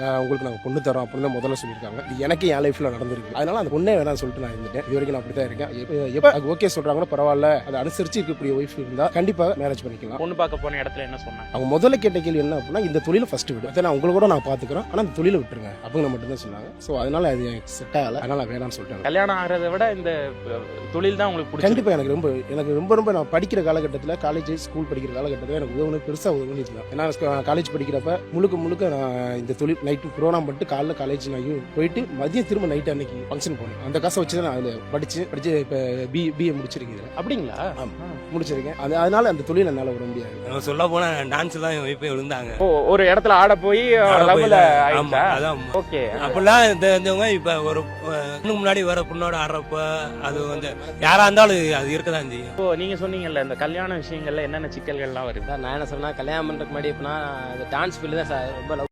உங்களுக்கு நாங்கள் பொண்ணு தரோம் அப்படின்னு தான் முதல்ல சொல்லியிருக்காங்க. இது எனக்கு என் லைஃப்ல நடந்திருக்கு. அதனால அந்த பொண்ணே வேணாம்னு சொல்லிட்டு நான் இருந்துட்டேன். இது வரைக்கும் நான் அப்படி தான் இருக்கேன். எப்போ ஓகே சொல்றாங்களோ பரவாயில்ல, அதை அனுசரிச்சு இருக்கக்கூடிய ஒய்ஃப் இருந்தா கண்டிப்பா மேரேஜ் பண்ணிக்கலாம். பொண்ணு பார்க்க போன இடத்துல என்ன சொன்னாங்க? அவங்க முதல்ல கேட்ட கேள்வி என்ன அப்படின்னா, இந்த தொழில ஃபர்ஸ்ட் விடு, அதை நான் உங்களை கூட நான் பாத்துக்கிறேன், ஆனா இந்த தொழில விட்டுருங்க அப்படிங்கிற மட்டும் தான் சொன்னாங்க. ஸோ அதனால அது எனக்கு செட் ஆகல, அதனால வேணாம்னு சொல்லிட்டாங்க. கல்யாணம் ஆகிறத விட இந்த தொழில் தான் உங்களுக்கு பிடிக்கும். கண்டிப்பா எனக்கு ரொம்ப நான் படிக்கிற காலகட்டத்தில், காலேஜ் ஸ்கூல் படிக்கிற காலகட்டத்தில் எனக்கு உதவுனது பெருசா உதவுன்னு இருந்தேன். ஏன்னா காலேஜ் படிக்கிறப்ப முழுக்க நான் இந்த தொழில் நைட்டு ப்ரோக்ராம் பண்ணிட்டு காலைல காலேஜ் நான் போயிட்டு மதியம் திரும்ப நைட் அன்னைக்கு ஃபங்க்ஷன் போனேன். அந்த காசை வச்சு தான் நான் அதில் படிச்சு இப்போ பிஏ முடிச்சிருக்கேன். அப்படிங்களா? முடிச்சிருக்கேன். அதனால அந்த தொழில் என்னால் விட முடியாது. சொல்ல போனா டான்ஸ் தான் என் வைப்பே விழுந்தாங்க. ஒரு இடத்துல ஆட போய் லவ்ல ஆயிடுச்சா? அதான் ஓகே. அப்படிலாம் இருந்தவங்க இப்ப ஒரு முன்னாடி வர பொண்ணோட ஆடுறப்ப அது வந்து யாரா இருந்தாலும் அது இருக்கதான் செய்யும். இப்போ நீங்க சொன்னீங்கல்ல இந்த கல்யாண விஷயங்கள்ல என்னென்ன சிக்கல்கள்லாம் வருது? நான் என்ன சொன்னா, கல்யாணம் பண்றதுக்கு முன்னாடி எப்படின்னா டான்ஸ் ஃபீல்டு தான் சார் ரொம்ப லவ்